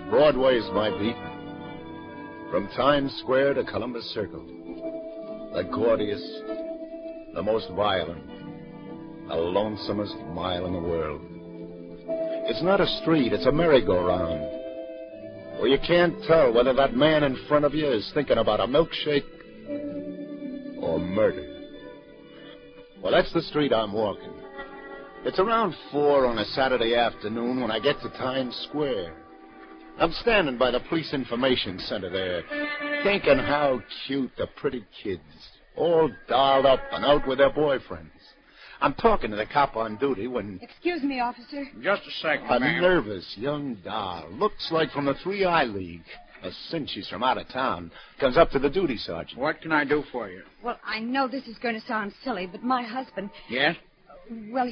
Broadway's my beat. From Times Square to Columbus Circle. The gaudiest, the most violent, the lonesomest mile in the world. It's not a street, it's a merry-go-round. Where you can't tell whether that man in front of you is thinking about a milkshake or murder. Well, that's the street I'm walking. It's around 4 on a Saturday afternoon when I get to Times Square. I'm standing by the police information center there, thinking how cute the pretty kids, all dolled up and out with their boyfriends. I'm talking to the cop on duty when... Excuse me, officer. Just a second, A ma'am. nervous young doll, looks like from the 3-Eye League, since she's from out of town, comes up to the duty sergeant. What can I do for you? Well, I know this is going to sound silly, but my husband... Yes? Well,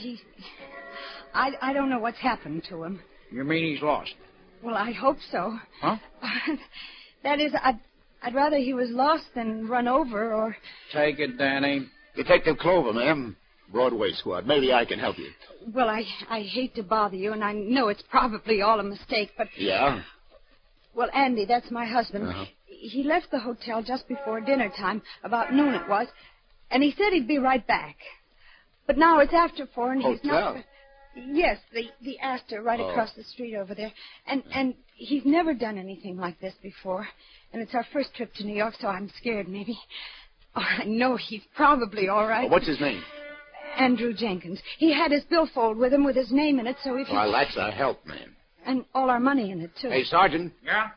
I don't know what's happened to him. You mean he's lost? Well, I hope so. Huh? That is, I'd rather he was lost than run over or... Take it, Danny. Detective Clover, ma'am. Broadway squad. Maybe I can help you. Well, I hate to bother you, and I know it's probably all a mistake, but... Yeah? Well, Andy, that's my husband. Uh-huh. He left the hotel just before dinner time, about noon it was, and he said he'd be right back. But now it's after 4, and he's not... Hotel? Yes, the Astor right across the street over there. And he's never done anything like this before. And it's our first trip to New York, so I'm scared, maybe. Oh, I know he's probably all right. What's his name? Andrew Jenkins. He had his billfold with him with his name in it, so if Well, that's a help, man. And all our money in it, too. Hey, Sergeant. Yeah?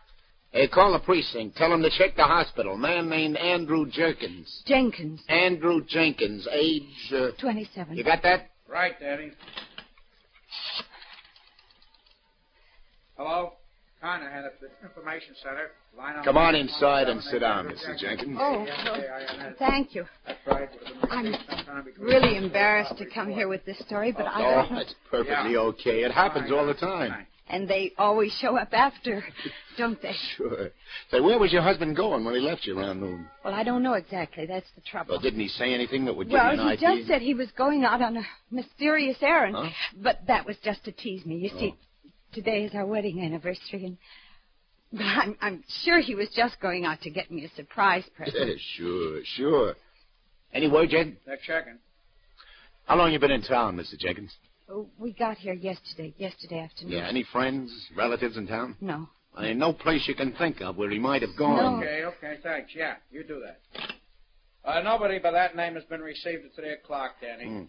Hey, call the precinct. Tell them to check the hospital. Man named Andrew Jenkins. Jenkins. Andrew Jenkins, age... 27. You got that? Right, Danny. Hello? Carnahan at the information center. Line Come on inside and sit down, Mrs. Jenkins. Oh, well, thank you. That's right. I'm really embarrassed to come here with this story, but I Oh, don't... that's perfectly okay. It happens all the time. And they always show up after, don't they? Sure. Say, where was your husband going when he left you around noon? Well, I don't know exactly. That's the trouble. Well, didn't he say anything that would give Well, you an he idea? just said he was going out on a mysterious errand. Huh? But that was just to tease me. You see, today is our wedding anniversary, and but I'm sure he was just going out to get me a surprise present. Sure. Any word yet? They're checking. How long you been in town, Mr. Jenkins? Oh, we got here yesterday afternoon. Yeah, any friends, relatives in town? No. I ain't no place you can think of where he might have gone. No. Okay, thanks. Yeah, you do that. Nobody by that name has been received at 3 o'clock, Danny.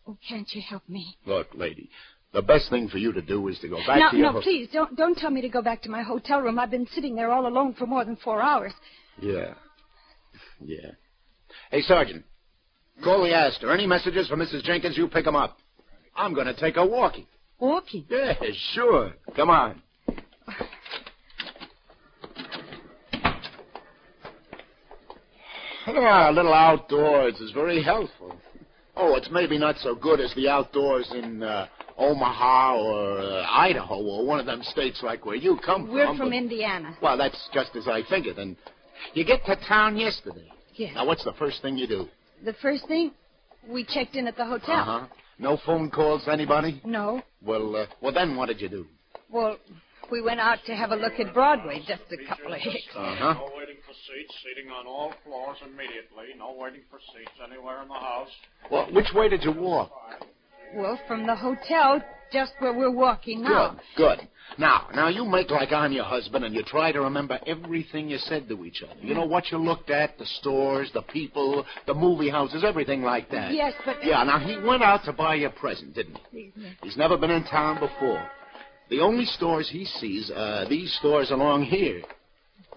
Oh, can't you help me? Look, lady, the best thing for you to do is to go back to your... No, please, don't tell me to go back to my hotel room. I've been sitting there all alone for more than 4 hours. Yeah. Hey, Sergeant, call the Astor. Any messages for Mrs. Jenkins, you pick 'em up. I'm going to take her walking. Walking? Yeah, sure. Come on. A little outdoors is very helpful. Oh, it's maybe not so good as the outdoors in Omaha or Idaho or one of them states like where you come from. We're from Indiana. Well, that's just as I figured. And you get to town yesterday. Yes. Now, what's the first thing you do? The first thing, we checked in at the hotel. Uh-huh. No phone calls to anybody? No. Well, then what did you do? Well, we went out to have a look at Broadway, just a couple of hicks. Uh-huh. No waiting for seats, seating on all floors immediately. No waiting for seats anywhere in the house. Well, which way did you walk? Well, from the hotel, just where we're walking now. Good. Now, you make like I'm your husband and you try to remember everything you said to each other. You know what you looked at, the stores, the people, the movie houses, everything like that. Yes, but... Yeah, now he went out to buy you a present, didn't he? He's never been in town before. The only stores he sees are these stores along here.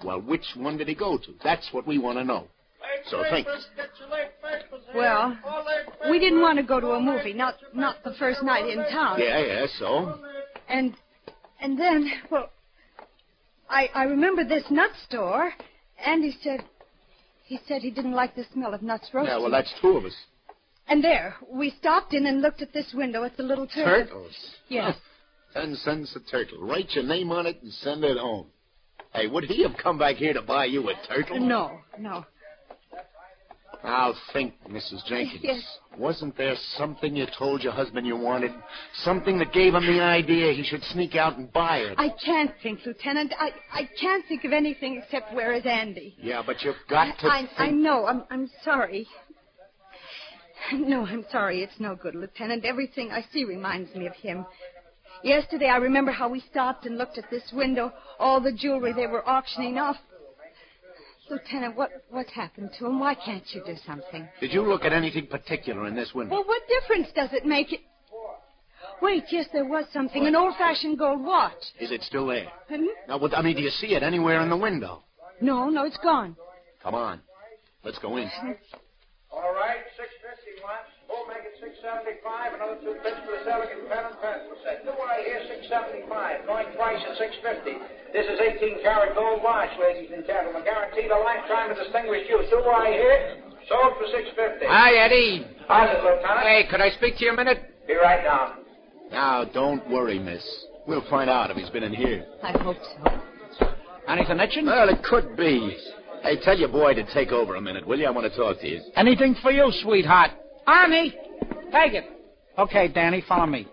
Well, which one did he go to? That's what we want to know. So think. Well, we didn't want to go to a movie, not the first night in town. Yeah, so? And then, well, I remember this nut store, and he said he didn't like the smell of nuts roasting. Yeah, well, that's 2 of us. And there, we stopped in and looked at this window at the little turtle. Turtles? Yes. 10 cents a turtle. Write your name on it and send it home. Hey, would he have come back here to buy you a turtle? No. Now think, Mrs. Jenkins. Yes. Wasn't there something you told your husband you wanted? Something that gave him the idea he should sneak out and buy it? I can't think, Lieutenant. I can't think of anything except where is Andy. Yeah, but you've got to think... I know. I'm sorry. No, I'm sorry. It's no good, Lieutenant. Everything I see reminds me of him. Yesterday, I remember how we stopped and looked at this window, all the jewelry they were auctioning off. Lieutenant, what's happened to him? Why can't you do something? Did you look at anything particular in this window? Well, what difference does it make? Wait, yes, there was something. An old-fashioned gold watch. Is it still there? Hmm? Now, do you see it anywhere in the window? No, it's gone. Come on. Let's go in. All right, $6.50 once. We'll make it $6.75. Another 2 bits for the elegant pen and pencil set. Do I hear $6.75? Going twice at $6.50. This is 18-karat gold watch, ladies and gentlemen. Guaranteed a lifetime of distinguished use. Do I hear? Sold for $6.50. Hi, Eddie. How's it, Lieutenant? Hey, could I speak to you a minute? Be right down. Now, don't worry, miss. We'll find out if he's been in here. I hope so. Anything itching? Well, it could be. Hey, tell your boy to take over a minute, will you? I want to talk to you. Anything for you, sweetheart. Arnie, take it. Okay, Danny, follow me.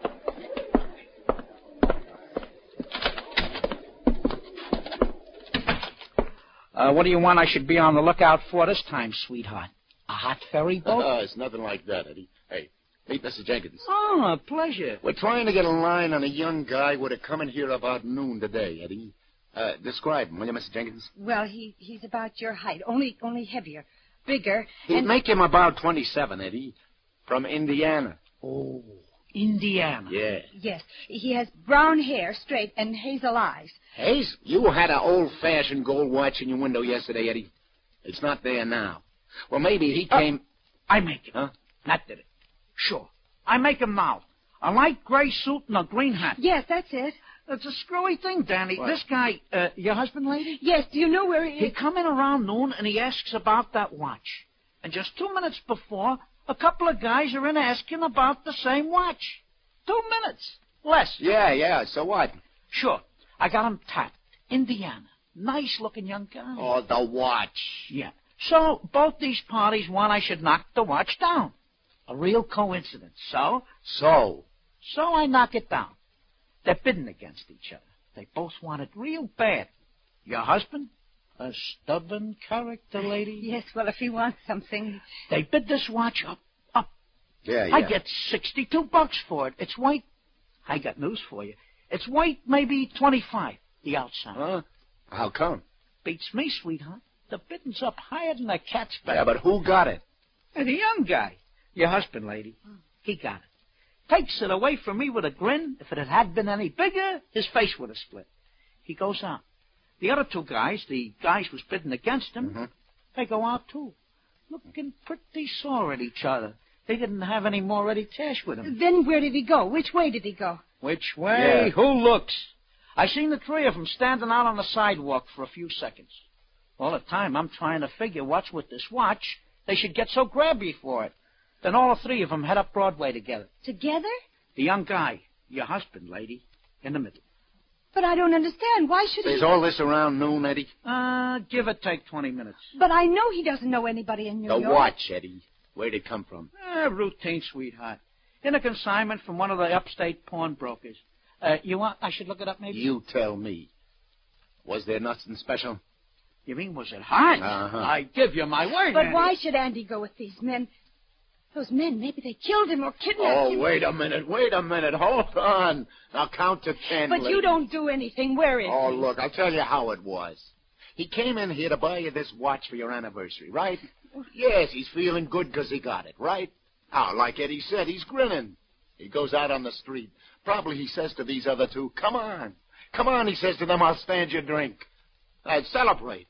What do you want I should be on the lookout for this time, sweetheart? A hot ferry boat? It's nothing like that, Eddie. Hey, meet Mr. Jenkins. Oh, a pleasure. We're trying to get a line on a young guy who would have come in here about noon today, Eddie. Describe him, will you, Mr. Jenkins? Well, he's about your height, only heavier, bigger. He'd make him about 27, Eddie. From Indiana. Oh, Indiana. Yeah. Yes, he has brown hair, straight, and hazel eyes. Hayes, you had an old-fashioned gold watch in your window yesterday, Eddie. It's not there now. Well, maybe he came... I make him. Huh? That did it. Sure. I make him now. A light gray suit and a green hat. Yes, that's it. It's a screwy thing, Danny. What? This guy, your husband, lady? Yes, do you know where he is? He come in around noon and he asks about that watch. And just 2 minutes before, a couple of guys are in asking about the same watch. 2 minutes. Less. Yeah, so what? Sure. I got him tapped. Indiana. Nice-looking young guy. Oh, the watch. Yeah. So, both these parties want I should knock the watch down. A real coincidence. So I knock it down. They're bidding against each other. They both want it real bad. Your husband? A stubborn character, lady? Yes, well, if he wants something... They bid this watch up. Yeah. I get $62 for it. It's white. I got news for you. It's white, maybe 25, the outside. Huh? How come? Beats me, sweetheart. The bidding's up higher than a cat's back. Yeah, but who got it? And the young guy. Your husband, lady. He got it. Takes it away from me with a grin. If it had been any bigger, his face would have split. He goes out. The other 2 guys, the guys who's bidding against him, they go out too. Looking pretty sore at each other. They didn't have any more ready cash with him. Then where did he go? Which way did he go? Which way? Yeah. Who looks? I seen the 3 of them standing out on the sidewalk for a few seconds. All the time I'm trying to figure what's with this watch. They should get so grabby for it. Then all 3 of them head up Broadway together. Together? The young guy, your husband, lady, in the middle. But I don't understand. Why should Is all this around noon, Eddie? Give or take 20 minutes. But I know he doesn't know anybody in New York. The watch, Eddie. Where'd it come from? Routine, sweetheart. In a consignment from one of the upstate pawnbrokers. You want I should look it up, maybe? You tell me. Was there nothing special? You mean, was it hot? Uh-huh. I give you my word, But Andy. why should Andy go with these men? Those men, maybe they killed him or kidnapped him. Oh, wait a minute. Hold on. Now count to 10. But lady. you don't do anything. Where is Oh, he? look, I'll tell you how it was. He came in here to buy you this watch for your anniversary, right? Yes, he's feeling good because he got it, right? Now, like Eddie said, he's grinning. He goes out on the street. Probably he says to these other 2, come on. Come on, he says to them, I'll stand your drink. Celebrate.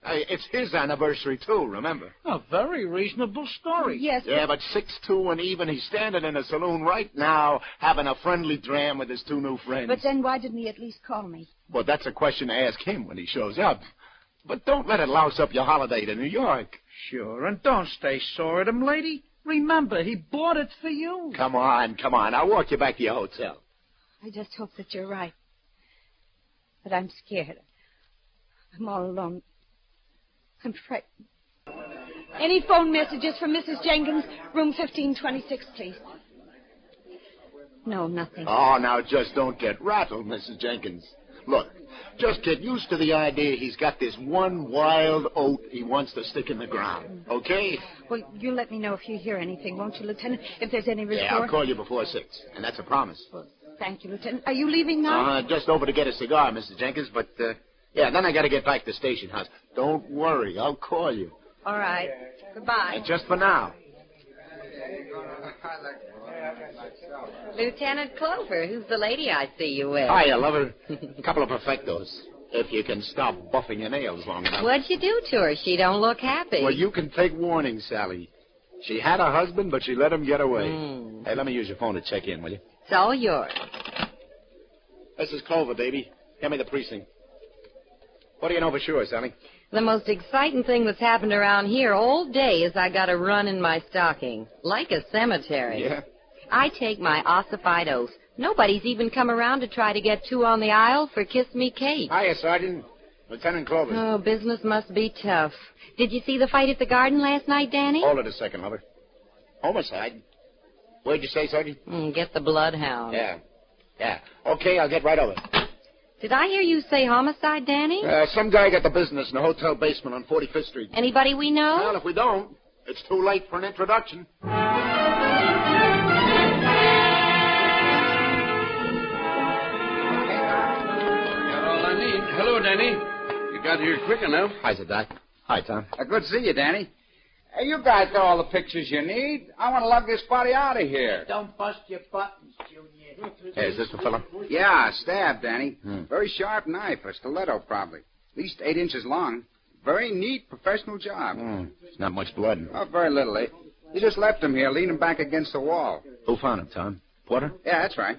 It's his anniversary, too, remember? A very reasonable story. Yes. Yeah, but 6'2" and even, he's standing in a saloon right now having a friendly dram with his 2 new friends. But then why didn't he at least call me? Well, that's a question to ask him when he shows up. But don't let it louse up your holiday to New York. Sure, and don't stay sore at him, lady. Remember, he bought it for you. Come on. I'll walk you back to your hotel. I just hope that you're right. But I'm scared. I'm all alone. I'm frightened. Any phone messages from Mrs. Jenkins, room 1526, please? No, nothing. Oh, now just don't get rattled, Mrs. Jenkins. Look, just get used to the idea he's got this one wild oat he wants to stick in the ground, okay? Well, you'll let me know if you hear anything, won't you, Lieutenant? If there's any report. Yeah, I'll call you before 6, and that's a promise. Well, thank you, Lieutenant. Are you leaving now? Just over to get a cigar, Mrs. Jenkins, but, yeah, then I got to get back to the station house. Don't worry, I'll call you. All right. Goodbye. And just for now. Lieutenant Clover, who's the lady I see you with? Hiya, lover. A couple of perfectos. If you can stop buffing your nails long enough. What'd you do to her? She don't look happy. Well, you can take warning, Sally. She had a husband, but she let him get away. Hey, let me use your phone to check in, will you? It's all yours. This is Clover, baby. Give me the precinct. What do you know for sure, Sally? The most exciting thing that's happened around here all day is I got a run in my stocking. Like a cemetery. Yeah? I take my ossified oath. Nobody's even come around to try to get 2 on the aisle for Kiss Me Kate. Hiya, Sergeant. Lieutenant Clover. Oh, business must be tough. Did you see the fight at the garden last night, Danny? Hold it a second, lover. Homicide? Where'd you say, Sergeant? Get the bloodhound. Yeah. Okay, I'll get right over. Did I hear you say homicide, Danny? Some guy got the business in the hotel basement on 45th Street. Anybody we know? Well, if we don't, it's too late for an introduction. Hello, Danny. You got here quick enough. Hi, Doc. Hi, Tom. Good to see you, Danny. Hey, you guys got all the pictures you need. I want to lug this body out of here. Don't bust your buttons, Junior. Hey, is this the fella? Yeah, stab, Danny. Very sharp knife, a stiletto probably. At least 8 inches long. Very neat, professional job. There's not much blood. Oh, very little. He just left him here, leaning back against the wall. Who found him, Tom? Porter? Yeah, that's right.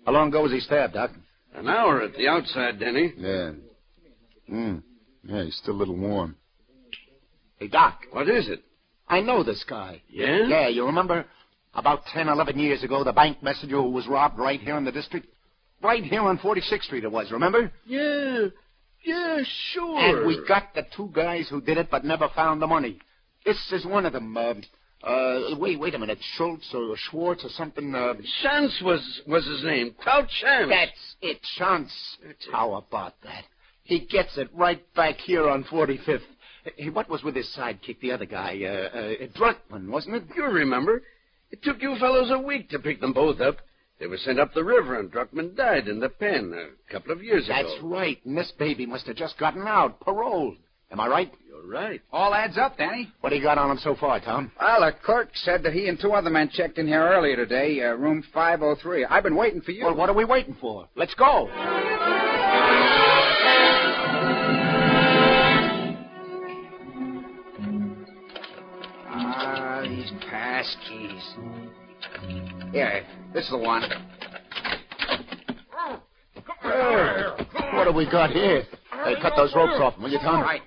How long ago was he stabbed, Doc? An hour at the outside, Danny. Yeah. Yeah, he's still a little warm. Hey, Doc. What is it? I know this guy. Yeah? Yeah, you remember about 10, 11 years ago, the bank messenger who was robbed right here in the district? Right here on 46th Street it was, remember? Yeah, sure. And we got the 2 guys who did it but never found the money. This is one of them. Wait a minute. Schultz or Schwartz or something. Chance was his name. Clout Chance. That's it, Chance. How about that? He gets it right back here on 45th. Hey, what was with his sidekick, the other guy? Druckman, wasn't it? You remember. It took you fellows a week to pick them both up. They were sent up the river, and Druckman died in the pen a couple of years ago. That's right. And this baby must have just gotten out, paroled. Am I right? You're right. All adds up, Danny. What do you got on him so far, Tom? Well, the clerk said that he and 2 other men checked in here earlier today, room 503. I've been waiting for you. Well, what are we waiting for? Let's go. These pass keys. Yeah, this is the one. What have we got here? Hey, cut those ropes off him, will you, Tom? Right.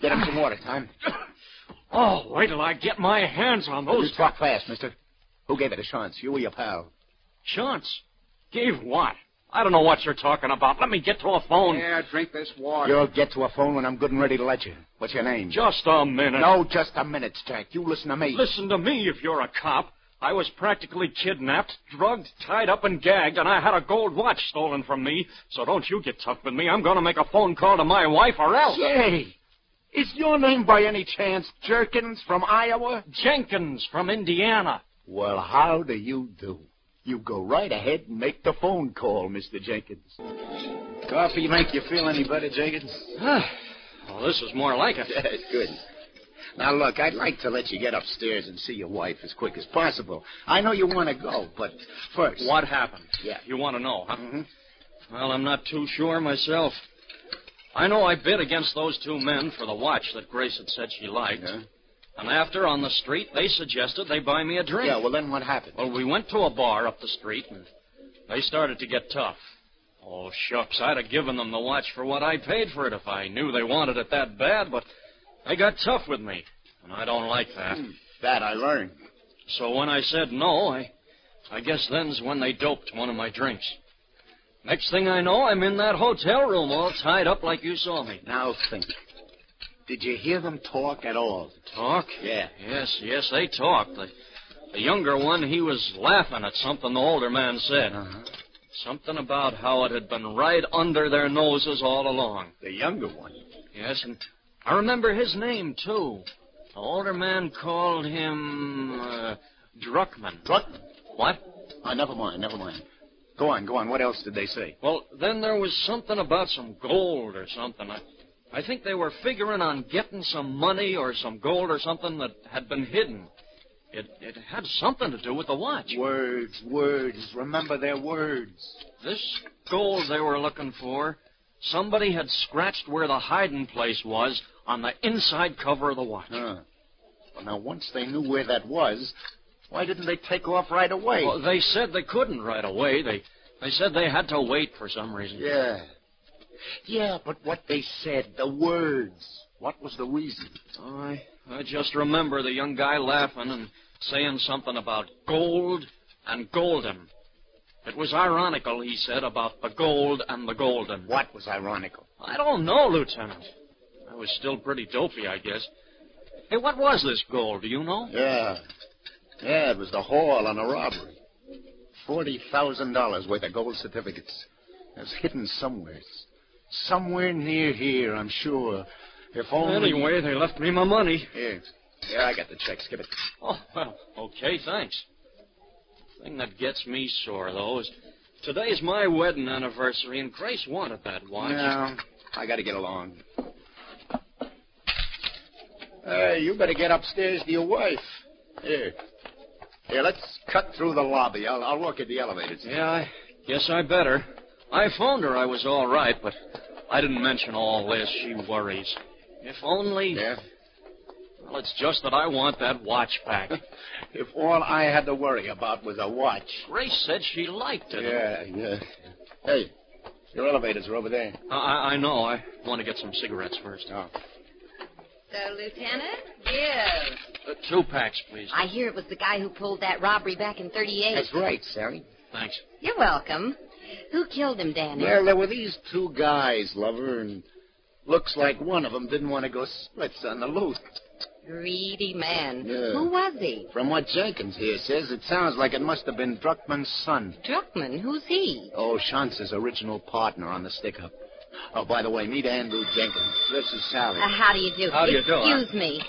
Get him some water, Tom. Oh, wait till I get my hands on those. You talk fast, mister. Who gave it a chance, you or your pal? Chance? Gave what? I don't know what you're talking about. Let me get to a phone. Yeah, drink this water. You'll get to a phone when I'm good and ready to let you. What's your name? Just a minute. No, just a minute, Jack. You listen to me. Listen to me if you're a cop. I was practically kidnapped, drugged, tied up, and gagged, and I had a gold watch stolen from me. So don't you get tough with me. I'm going to make a phone call to my wife or else. Say, is your name by any chance Jenkins from Iowa? Jenkins from Indiana. Well, how do you do? You go right ahead and make the phone call, Mr. Jenkins. Coffee make you feel any better, Jenkins? Well, this is more like it. That's good. Now, look, I'd like to let you get upstairs and see your wife as quick as possible. I know you want to go, but first... What happened? Yeah. You want to know, huh? Mm-hmm. Well, I'm not too sure myself. I know I bid against those 2 men for the watch that Grace had said she liked. Yeah. And after, on the street, they suggested they buy me a drink. Yeah, well, then what happened? Well, we went to a bar up the street, and they started to get tough. Oh, shucks, I'd have given them the watch for what I paid for it if I knew they wanted it that bad, but they got tough with me, and I don't like that. That I learned. So when I said no, I guess then's when they doped one of my drinks. Next thing I know, I'm in that hotel room all tied up like you saw me. Now think. Did you hear them talk at all? Talk? Yeah. Yes, they talked. The younger one, he was laughing at something the older man said. Uh-huh. Something about how it had been right under their noses all along. The younger one? Yes, and I remember his name, too. The older man called him, Druckman. Druckman? What? Never mind. Go on. What else did they say? Well, then there was something about some gold or something. I think they were figuring on getting some money or some gold or something that had been hidden. It had something to do with the watch. Words. Remember their words. This gold they were looking for, somebody had scratched where the hiding place was on the inside cover of the watch. Well, now, once they knew where that was, why didn't they take off right away? Well, they said they couldn't right away. They said they had to wait for some reason. Yeah, but what they said, the words, what was the reason? I just remember the young guy laughing and saying something about gold and golden. It was ironical, he said, about the gold and the golden. What was ironical? I don't know, Lieutenant. I was still pretty dopey, I guess. Hey, what was this gold, do you know? Yeah, it was the haul on a robbery. $40,000 worth of gold certificates. It was hidden somewhere. Somewhere near here, I'm sure. If only... Anyway, they left me my money. Here, I got the checks. Give it. Oh, well, okay, thanks. The thing that gets me sore, though, is today's my wedding anniversary, and Grace wanted that watch. No, I got to get along. You better get upstairs to your wife. Here, let's cut through the lobby. I'll walk you to the elevators. Yeah, I guess I better. I phoned her I was all right, but I didn't mention all this. She worries. If only... Yeah? Well, it's just that I want that watch back. If all I had to worry about was a watch. Grace said she liked it. Yeah. Hey, your elevators are over there. I know. I want to get some cigarettes first. Oh. So, Lieutenant? Yes. 2 packs, please. I hear it was the guy who pulled that robbery back in 38. That's right, Sally. Thanks. You're welcome. Who killed him, Danny? Well, there were these 2 guys, lover, and looks like one of them didn't want to go splits on the loot. Greedy man. Yeah. Who was he? From what Jenkins here says, it sounds like it must have been Druckman's son. Druckman? Who's he? Oh, Chance's original partner on the stick-up. Oh, by the way, meet Andrew Jenkins. This is Sally. How do you do? How do you do? Excuse me.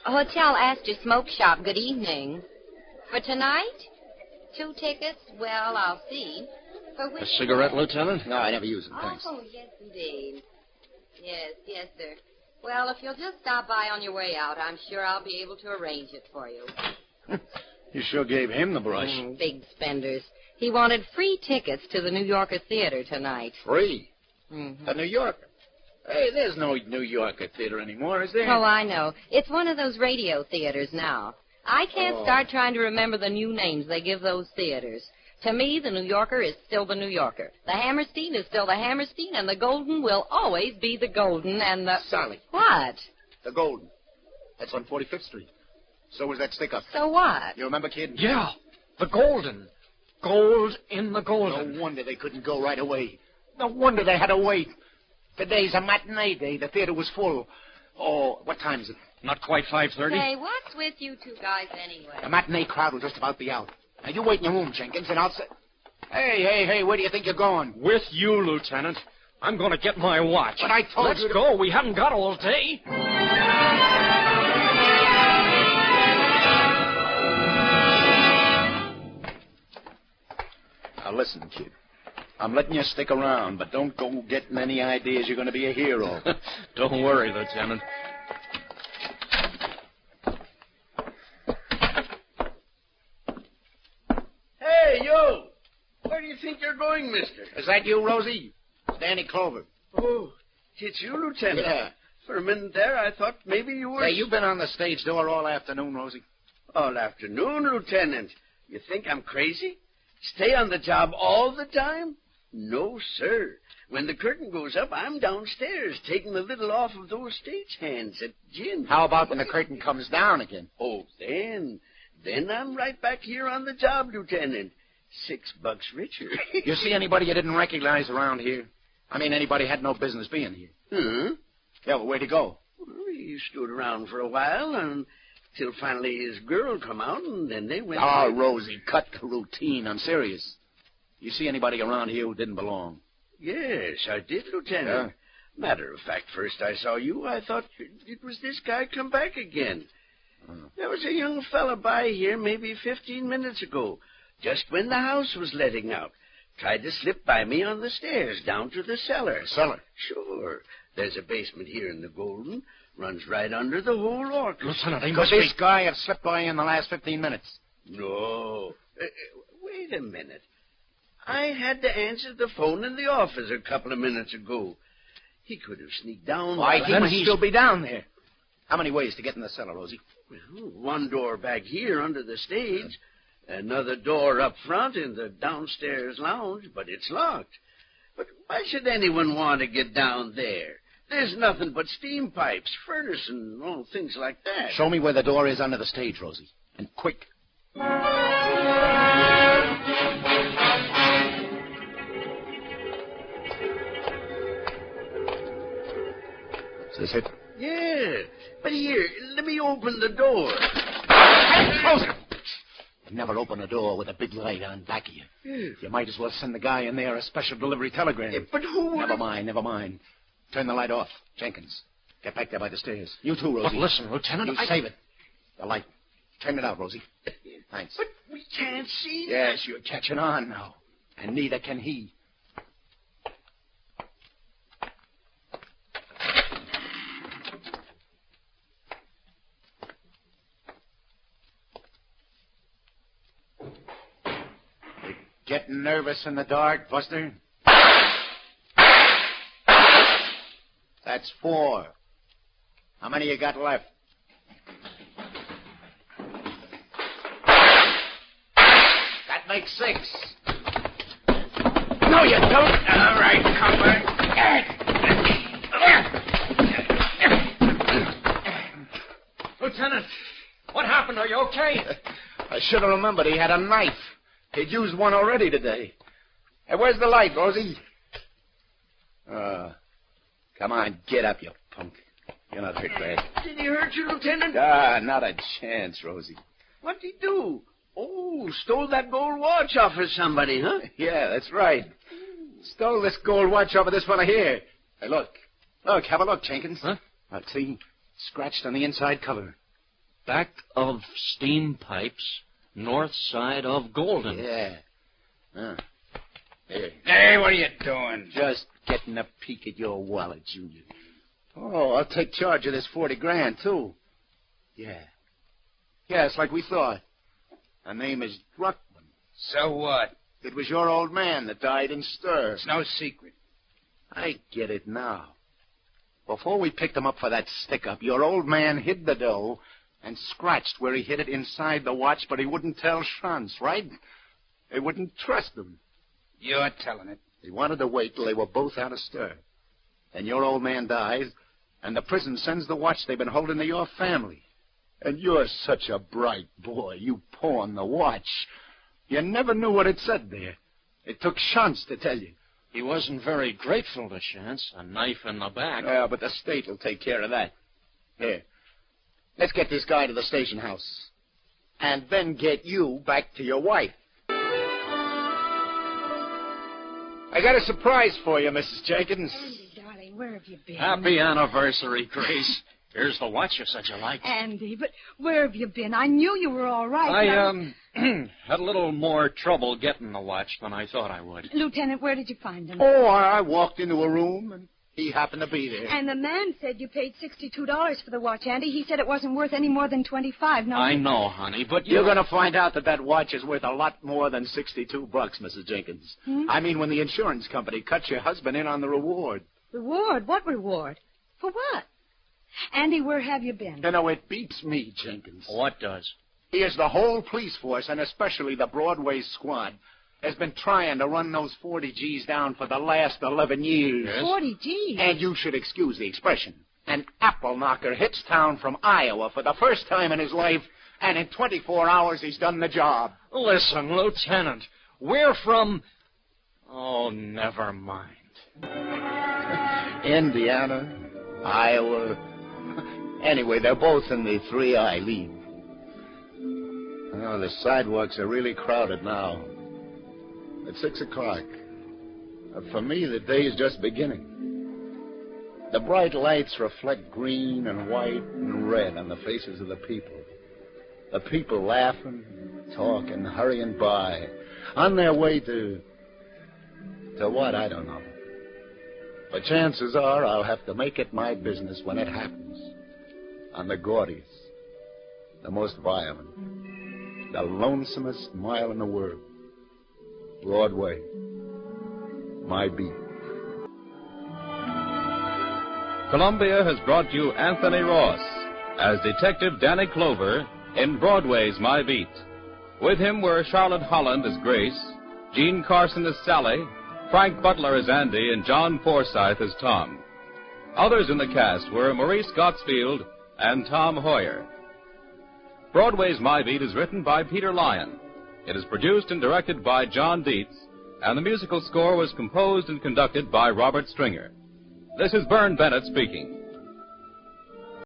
Hotel Astor Smoke Shop. Good evening. For tonight? 2 tickets? Well, I'll see. For which... A cigarette, Lieutenant? No, I never use them, thanks. Oh, yes, indeed. Yes, sir. Well, if you'll just stop by on your way out, I'm sure I'll be able to arrange it for you. You sure gave him the brush. Big spenders. He wanted free tickets to the New Yorker Theater tonight. Free? Mm-hmm. A New Yorker? Hey, there's no New Yorker theater anymore, is there? Oh, I know. It's one of those radio theaters now. I can't start trying to remember the new names they give those theaters. To me, the New Yorker is still the New Yorker. The Hammerstein is still the Hammerstein, and the Golden will always be the Golden, and the... Sally. What? The Golden. That's on 45th Street. So was that stick-up. So what? You remember, kid? Yeah, the Golden. Gold in the Golden. No wonder they couldn't go right away. No wonder they had to wait. Today's a matinee day. The theater was full. Oh, what time is it? Not quite 5:30. Hey, what's with you 2 guys anyway? The matinee crowd will just about be out. Now, you wait in your room, Jenkins, and I'll say... Hey, where do you think you're going? With you, Lieutenant. I'm going to get my watch. But I told Let's you to... go. We haven't got all day. Now, listen, kid. I'm letting you stick around, but don't go getting any ideas you're going to be a hero. Don't worry, Lieutenant. Hey, you! Where do you think you're going, mister? Is that you, Rosie? It's Danny Clover. Oh, it's you, Lieutenant. Yeah. For a minute there, I thought maybe you were... Hey, you've been on the stage door all afternoon, Rosie. All afternoon, Lieutenant. You think I'm crazy? Stay on the job all the time? No, sir. When the curtain goes up, I'm downstairs taking a little off of those stage hands at gin. How about when the curtain comes down again? Oh, then I'm right back here on the job, Lieutenant. $6 richer. You see anybody you didn't recognize around here? I mean, anybody had no business being here. Huh? Yeah, well, where'd he go? He stood around for a while until finally his girl come out, and then they went... Oh, Rosie, cut the routine. I'm serious. You see anybody around here who didn't belong? Yes, I did, Lieutenant. Yeah? Matter of fact, first I saw you, I thought it was this guy come back again. There was a young fella by here maybe 15 minutes ago, just when the house was letting out. Tried to slip by me on the stairs down to the cellar. Cellar? Sure. There's a basement here in the Golden. Runs right under the whole orchestra. Lieutenant, he Could must this be... guy have slipped by in the last 15 minutes? No. Wait a minute. I had to answer the phone in the office a couple of minutes ago. He could have sneaked down. Why, while he must still be down there. How many ways to get in the cellar, Rosie? Well, one door back here under the stage. Another door up front in the downstairs lounge, but it's locked. But why should anyone want to get down there? There's nothing but steam pipes, furnace, and all things like that. Show me where the door is under the stage, Rosie. And quick. Is this it? Yeah, but here, let me open the door. Close it! You never open a door with a big light on back of you. Yeah. You might as well send the guy in there a special delivery telegram. But who would... Never mind. Turn the light off. Jenkins, get back there by the stairs. You too, Rosie. But listen, Lieutenant, You save it. The light. Turn it out, Rosie. Thanks. But we can't see. Yes, you're catching on now. And neither can he. You getting nervous in the dark, Buster? That's 4. How many you got left? That makes 6. No, you don't. All right, come back. Lieutenant, what happened? Are you okay? I should have remembered he had a knife. He'd used one already today. Hey, where's the light, Rosie? Come on, get up, you punk. You're not hurt bad. Did he hurt you, Lieutenant? Not a chance, Rosie. What'd he do? Oh, stole that gold watch off of somebody, huh? Yeah, that's right. Stole this gold watch over this fella here. Hey, look. Look, have a look, Jenkins. Huh? See? Scratched on the inside cover. Back of steam pipes, north side of Golden. Yeah. Here. Hey, what are you doing? Just getting a peek at your wallet, Junior. Oh, I'll take charge of this 40 grand, too. Yeah. Yeah, it's like we thought. Her name is Druckman. So what? It was your old man that died in stir. It's no secret. I get it now. Before we picked him up for that stick-up, your old man hid the dough and scratched where he hid it inside the watch, but he wouldn't tell Schranz, right? They wouldn't trust him. You're telling it. He wanted to wait till they were both out of stir. Then your old man dies, and the prison sends the watch they've been holding to your family. And you're such a bright boy. You pawned the watch. You never knew what it said there. It took Schantz to tell you. He wasn't very grateful to Chance. A knife in the back. Yeah, but the state will take care of that. Here. Let's get this guy to the station house. And then get you back to your wife. I got a surprise for you, Mrs. Jenkins. Andy, darling, where have you been? Happy anniversary, Grace. Here's the watch you said you liked. Andy, but where have you been? I knew you were all right. I had a little more trouble getting the watch than I thought I would. Lieutenant, where did you find him? Oh, I walked into a room, and he happened to be there. And the man said you paid $62 for the watch, Andy. He said it wasn't worth any more than $25. No, I know, honey, but You're going to find out that watch is worth a lot more than $62, Mrs. Jenkins. I mean, when the insurance company cuts your husband in on the reward. Reward? What reward? For what? Andy, where have you been? You know, it beats me, Jenkins. What does? Here's the whole police force, and especially the Broadway squad, has been trying to run those 40 G's down for the last 11 years. Yes? 40 G's? And you should excuse the expression. An apple knocker hits town from Iowa for the first time in his life, and in 24 hours he's done the job. Listen, Lieutenant, we're from... Oh, never mind. Indiana, Iowa. Anyway, they're both in the 3I lead. Oh, the sidewalks are really crowded now. It's 6 o'clock. For me, the day is just beginning. The bright lights reflect green and white and red on the faces of the people. The people laughing, talking, hurrying by, on their way to what, I don't know. But chances are I'll have to make it my business when it happens. On the gaudiest, the most violent, the lonesomest mile in the world. Broadway, my beat. Columbia has brought you Anthony Ross as Detective Danny Clover in Broadway's My Beat. With him were Charlotte Holland as Grace, Gene Carson as Sally, Frank Butler as Andy, and John Forsythe as Tom. Others in the cast were Maurice Gottsfield and Tom Hoyer. Broadway's My Beat is written by Peter Lyon. It is produced and directed by John Dietz, and the musical score was composed and conducted by Robert Stringer. This is Vern Bennett speaking.